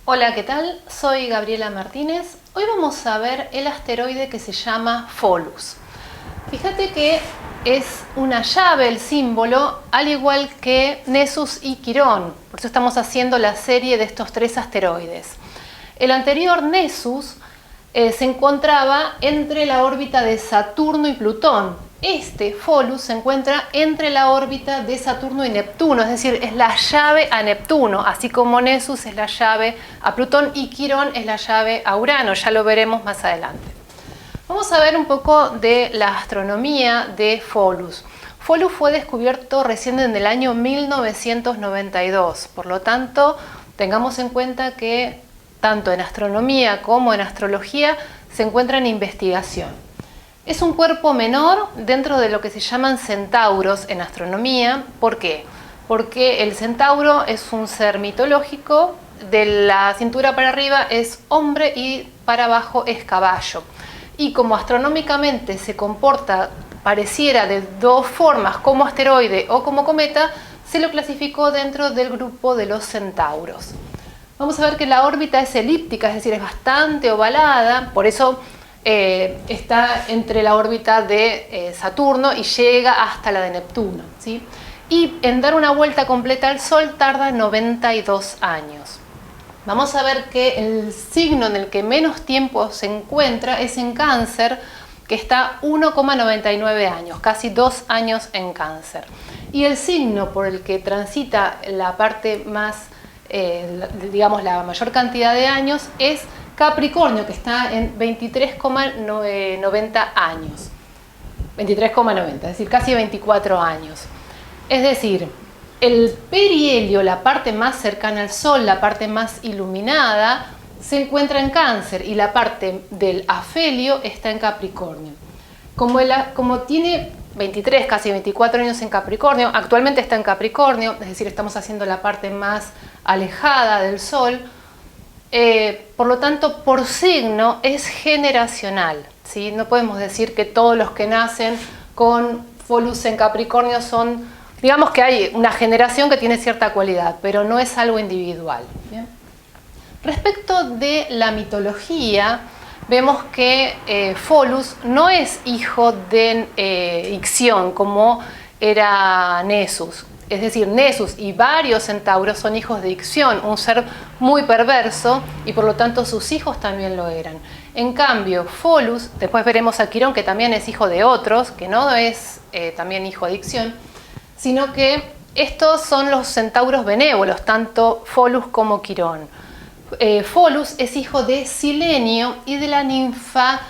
Hola, ¿qué tal? Soy Gabriela Martínez. Hoy vamos a ver el asteroide que se llama Pholus. Fíjate que es una llave el símbolo, al igual que Nessus y Quirón. Por eso estamos haciendo la serie de estos tres asteroides. El anterior, Nessus, se encontraba entre la órbita de Saturno y Plutón. Este, Pholus, se encuentra entre la órbita de Saturno y Neptuno, es decir, es la llave a Neptuno, así como Nessus es la llave a Plutón y Quirón es la llave a Urano, ya lo veremos más adelante. Vamos a ver un poco de la astronomía de Pholus. Pholus fue descubierto recién en el año 1992, por lo tanto, tengamos en cuenta que tanto en astronomía como en astrología se encuentra en investigación. Es un cuerpo menor dentro de lo que se llaman centauros en astronomía. ¿Por qué? Porque el centauro es un ser mitológico, de la cintura para arriba es hombre y para abajo es caballo. Y como astronómicamente se comporta, pareciera de dos formas, como asteroide o como cometa, se lo clasificó dentro del grupo de los centauros. Vamos a ver que la órbita es elíptica, es decir, es bastante ovalada, por eso está entre la órbita de Saturno y llega hasta la de Neptuno, ¿sí? Y en dar una vuelta completa al Sol tarda 92 años. Vamos a ver que el signo en el que menos tiempo se encuentra es en Cáncer, que está 1,99 años, casi 2 años en Cáncer. Y el signo por el que transita la parte más, digamos, la mayor cantidad de años es Capricornio, que está en 23,90 años. 23,90, es decir, casi 24 años. Es decir, el perihelio, la parte más cercana al Sol, la parte más iluminada, se encuentra en Cáncer y la parte del afelio está en Capricornio. Como tiene 23, casi 24 años en Capricornio, actualmente está en Capricornio, es decir, estamos haciendo la parte más alejada del Sol. Por lo tanto, por signo es generacional, ¿sí? No podemos decir que todos los que nacen con Pholus en Capricornio son, digamos que hay una generación que tiene cierta cualidad, pero no es algo individual. ¿Bien? Respecto de la mitología, vemos que Pholus no es hijo de Ixión como era Nessus. Es decir, Nessus y varios centauros son hijos de Ixión, un ser muy perverso, y por lo tanto sus hijos también lo eran. En cambio, Pholus, después veremos a Quirón, que también es hijo de otros, que no es también hijo de Ixión, sino que estos son los centauros benévolos, tanto Pholus como Quirón. Pholus es hijo de Silenio y de la ninfa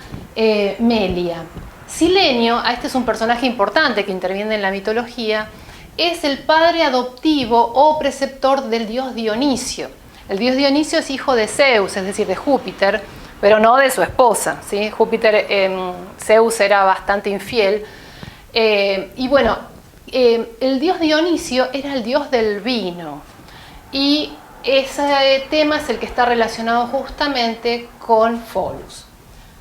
Melia. Silenio, este es un personaje importante que interviene en la mitología, es el padre adoptivo o preceptor del dios Dionisio. El dios Dionisio es hijo de Zeus, es decir, de Júpiter, pero no de su esposa, ¿sí? Zeus era bastante infiel. Y bueno, el dios Dionisio era el dios del vino. Y ese tema es el que está relacionado justamente con Pholus.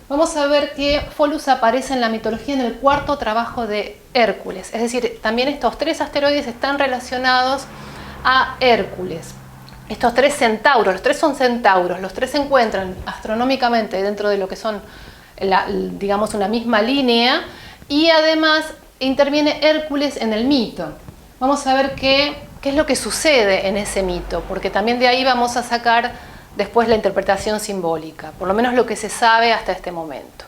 Vamos a ver que Pholus aparece en la mitología en el cuarto trabajo de Hércules. Es decir, también estos tres asteroides están relacionados a Hércules. Estos tres centauros, los tres son centauros, los tres se encuentran astronómicamente dentro de lo que son, digamos, una misma línea, y además interviene Hércules en el mito. Vamos a ver qué es lo que sucede en ese mito, porque también de ahí vamos a sacar después la interpretación simbólica, por lo menos lo que se sabe hasta este momento.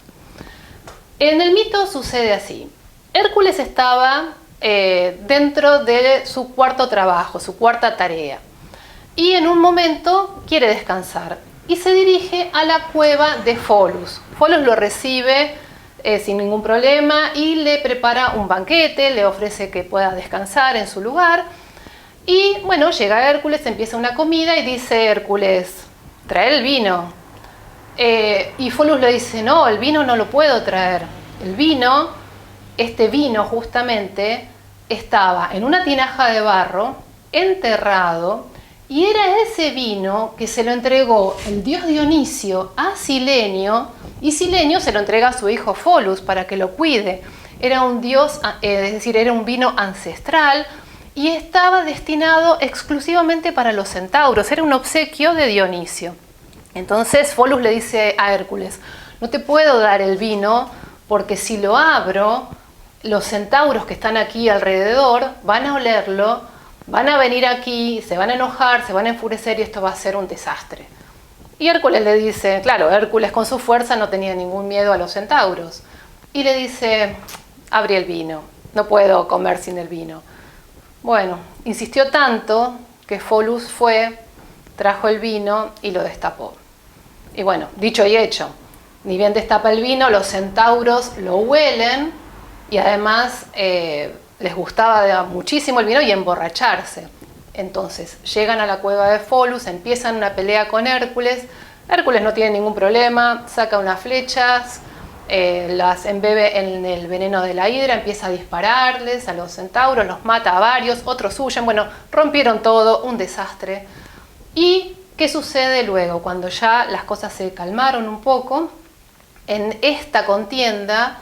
En el mito sucede así. Hércules estaba dentro de su cuarto trabajo, su cuarta tarea, y en un momento quiere descansar y se dirige a la cueva de Pholus. Pholus lo recibe sin ningún problema y le prepara un banquete, le ofrece que pueda descansar en su lugar. Y bueno, llega Hércules, empieza una comida y dice Hércules: traer el vino. Y Pholus le dice: no, el vino no lo puedo traer. El vino, este vino justamente, estaba en una tinaja de barro, enterrado, y era ese vino que se lo entregó el dios Dionisio a Silenio, y Silenio se lo entrega a su hijo Pholus para que lo cuide. Era un dios, es decir, era un vino ancestral, y estaba destinado exclusivamente para los centauros, era un obsequio de Dionisio. Entonces Pholus le dice a Hércules, no te puedo dar el vino porque si lo abro, los centauros que están aquí alrededor van a olerlo, van a venir aquí, se van a enojar, se van a enfurecer y esto va a ser un desastre. Y Hércules le dice, claro, Hércules con su fuerza no tenía ningún miedo a los centauros, y le dice, abrí el vino, no puedo comer sin el vino. Bueno, insistió tanto que Pholus fue, trajo el vino y lo destapó. Y bueno, dicho y hecho, ni bien destapa el vino, los centauros lo huelen y además les gustaba muchísimo el vino y emborracharse. Entonces llegan a la cueva de Pholus, empiezan una pelea con Hércules. Hércules no tiene ningún problema, saca unas flechas, las embebe en el veneno de la hidra, empieza a dispararles a los centauros, los mata a varios, otros huyen, bueno, rompieron todo, un desastre. ¿Y qué sucede luego? Cuando ya las cosas se calmaron un poco, en esta contienda,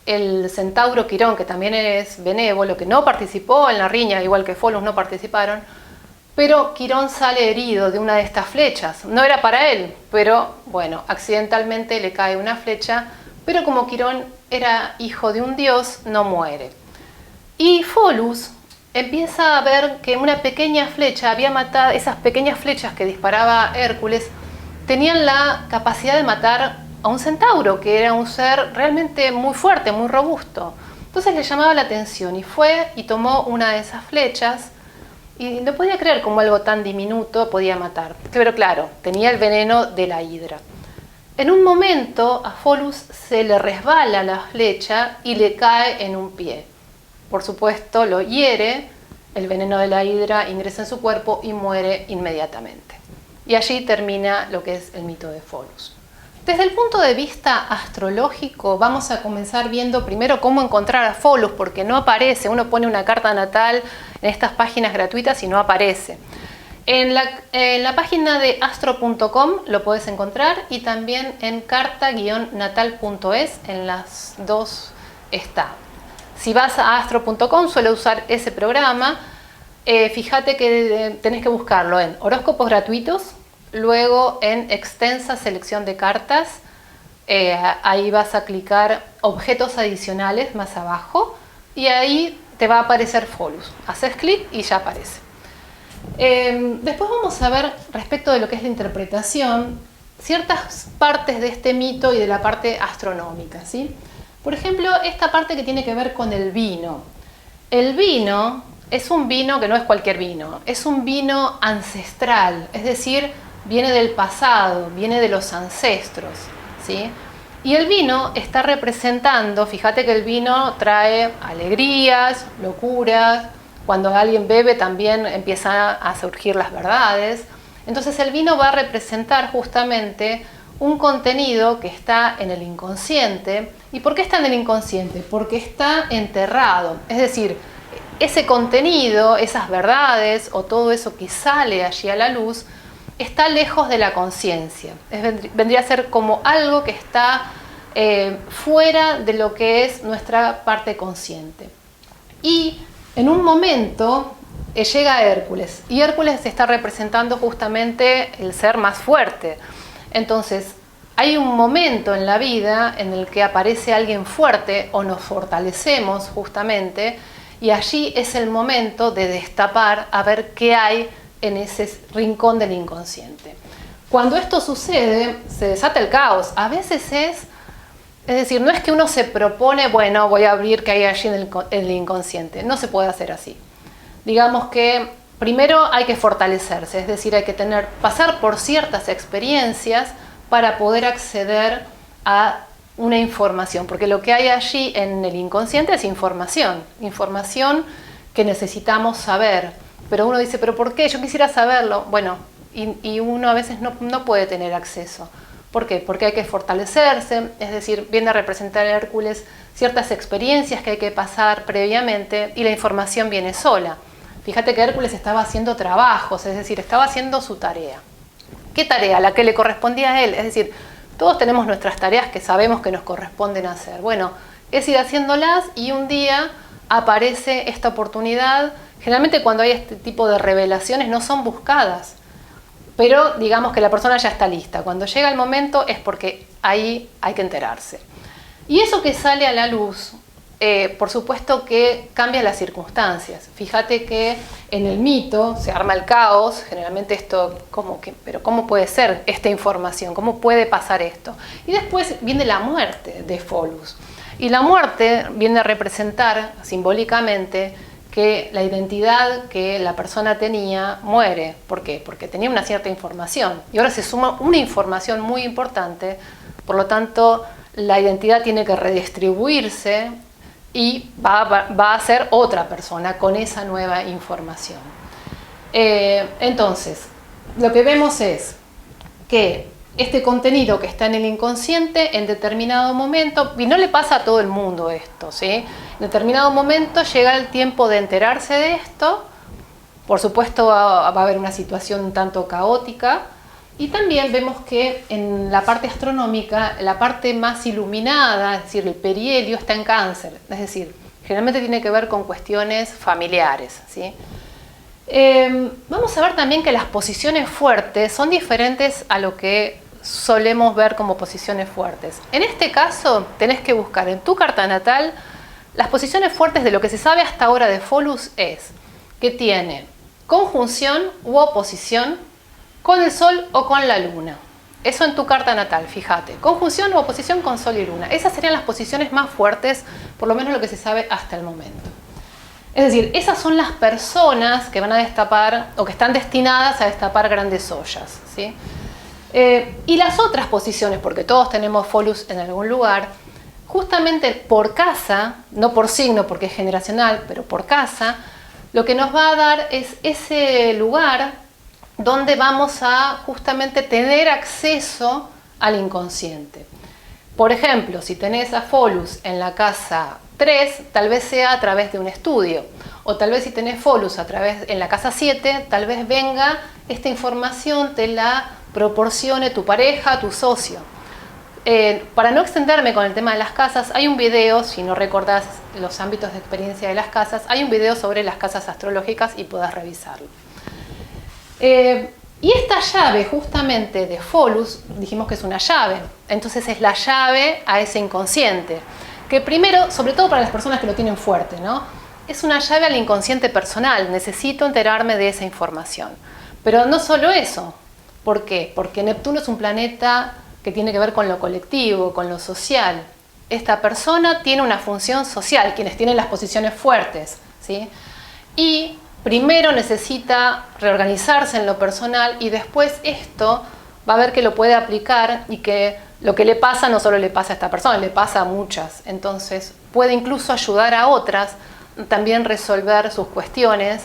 el centauro Quirón, que también es benévolo, que no participó en la riña, igual que Pholus no participaron, pero Quirón sale herido de una de estas flechas. No era para él, pero bueno, accidentalmente le cae una flecha, pero como Quirón era hijo de un dios, no muere. Y Pholus empieza a ver que una pequeña flecha había matado, esas pequeñas flechas que disparaba Hércules, tenían la capacidad de matar a un centauro, que era un ser realmente muy fuerte, muy robusto. Entonces le llamaba la atención y fue y tomó una de esas flechas y no podía creer cómo algo tan diminuto podía matar. Pero claro, tenía el veneno de la hidra. En un momento a Pholus se le resbala la flecha y le cae en un pie. Por supuesto lo hiere, el veneno de la hidra ingresa en su cuerpo y muere inmediatamente. Y allí termina lo que es el mito de Pholus. Desde el punto de vista astrológico vamos a comenzar viendo primero cómo encontrar a Pholus, porque no aparece, uno pone una carta natal en estas páginas gratuitas y no aparece. En la página de astro.com lo puedes encontrar y también en carta-natal.es, en las dos está. Si vas a astro.com suele usar ese programa, fíjate que tenés que buscarlo en horóscopos gratuitos, luego en extensa selección de cartas, ahí vas a clicar objetos adicionales más abajo y ahí te va a aparecer Pholus. Haces clic y ya aparece. Después vamos a ver respecto de lo que es la interpretación, ciertas partes de este mito y de la parte astronómica, ¿sí? Por ejemplo, esta parte que tiene que ver con el vino. El vino es un vino que no es cualquier vino, es un vino ancestral, es decir, viene del pasado, viene de los ancestros, ¿sí? Y el vino está representando, fíjate que el vino trae alegrías, locuras, cuando alguien bebe también empiezan a surgir las verdades. Entonces el vino va a representar justamente un contenido que está en el inconsciente. ¿Y por qué está en el inconsciente? Porque está enterrado, es decir, ese contenido, esas verdades o todo eso que sale allí a la luz, está lejos de la conciencia. Vendría a ser como algo que está fuera de lo que es nuestra parte consciente. Y en un momento llega Hércules, y Hércules está representando justamente el ser más fuerte. Entonces, hay un momento en la vida en el que aparece alguien fuerte o nos fortalecemos justamente, y allí es el momento de destapar a ver qué hay en ese rincón del inconsciente. Cuando esto sucede, se desata el caos. A veces es decir, no es que uno se propone, bueno, voy a abrir qué hay allí en el inconsciente. No se puede hacer así. Digamos que primero hay que fortalecerse, es decir, hay que pasar por ciertas experiencias para poder acceder a una información, porque lo que hay allí en el inconsciente es información que necesitamos saber. Pero uno dice, ¿pero por qué? Yo quisiera saberlo. Bueno, y uno a veces no puede tener acceso. ¿Por qué? Porque hay que fortalecerse, es decir, viene a representar a Hércules ciertas experiencias que hay que pasar previamente y la información viene sola. Fíjate que Hércules estaba haciendo trabajos, es decir, estaba haciendo su tarea. ¿Qué tarea? La que le correspondía a él. Es decir, todos tenemos nuestras tareas que sabemos que nos corresponden hacer. Bueno, es ir haciéndolas y un día aparece esta oportunidad Generalmente cuando hay este tipo de revelaciones no son buscadas, pero digamos que la persona ya está lista. Cuando llega el momento es porque ahí hay que enterarse. Y eso que sale a la luz, por supuesto que cambia las circunstancias. Fíjate que en el mito se arma el caos, generalmente esto, pero ¿cómo puede ser esta información? ¿Cómo puede pasar esto? Y después viene la muerte de Pholus. Y la muerte viene a representar simbólicamente que la identidad que la persona tenía muere. ¿Por qué? Porque tenía una cierta información. Y ahora se suma una información muy importante, por lo tanto la identidad tiene que redistribuirse y va a ser otra persona con esa nueva información. Entonces, lo que vemos es que este contenido que está en el inconsciente en determinado momento, y no le pasa a todo el mundo esto, ¿sí? En determinado momento llega el tiempo de enterarse de esto, por supuesto va a haber una situación un tanto caótica, y también vemos que en la parte astronómica, la parte más iluminada, es decir, el perihelio está en Cáncer, es decir, generalmente tiene que ver con cuestiones familiares, ¿sí? Vamos a ver también que las posiciones fuertes son diferentes a lo que solemos ver como posiciones fuertes. En este caso, tenés que buscar en tu carta natal las posiciones fuertes de lo que se sabe hasta ahora de Pholus es que tiene conjunción u oposición con el Sol o con la Luna. Eso en tu carta natal, fíjate. Conjunción u oposición con Sol y Luna. Esas serían las posiciones más fuertes, por lo menos lo que se sabe hasta el momento. Es decir, esas son las personas que van a destapar o que están destinadas a destapar grandes ollas, ¿sí? Y las otras posiciones, porque todos tenemos Pholus en algún lugar, justamente por casa, no por signo porque es generacional, pero por casa, lo que nos va a dar es ese lugar donde vamos a justamente tener acceso al inconsciente. Por ejemplo, si tenés a Pholus en la casa 3, tal vez sea a través de un estudio, o tal vez si tenés Pholus en la casa 7, tal vez venga esta información, te la proporcione tu pareja, tu socio. Para no extenderme con el tema de las casas, hay un video, si no recordás los ámbitos de experiencia de las casas, hay un video sobre las casas astrológicas y podés revisarlo. Y esta llave justamente de Pholus, dijimos que es una llave, entonces es la llave a ese inconsciente, que primero, sobre todo para las personas que lo tienen fuerte, ¿no? Es una llave al inconsciente personal, necesito enterarme de esa información. Pero no solo eso, ¿por qué? Porque Neptuno es un planeta que tiene que ver con lo colectivo, con lo social. Esta persona tiene una función social, quienes tienen las posiciones fuertes, ¿sí? Y primero necesita reorganizarse en lo personal y después esto va a ver que lo puede aplicar y que lo que le pasa no solo le pasa a esta persona, le pasa a muchas. Entonces puede incluso ayudar a otras también resolver sus cuestiones,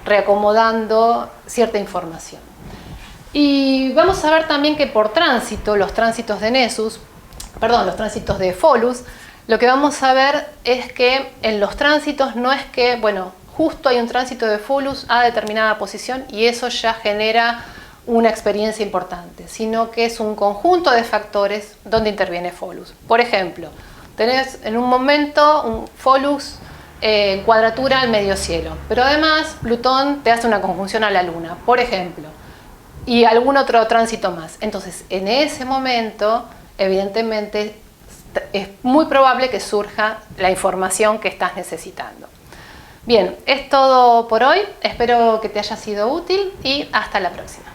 reacomodando cierta información. Y vamos a ver también que por tránsito, los tránsitos de Pholus, lo que vamos a ver es que en los tránsitos no es que, bueno, justo hay un tránsito de Pholus a determinada posición y eso ya genera una experiencia importante, sino que es un conjunto de factores donde interviene Pholus. Por ejemplo, tenés en un momento un Pholus en cuadratura al medio cielo, pero además Plutón te hace una conjunción a la Luna, por ejemplo, y algún otro tránsito más. Entonces, en ese momento, evidentemente, es muy probable que surja la información que estás necesitando. Bien, es todo por hoy. Espero que te haya sido útil y hasta la próxima.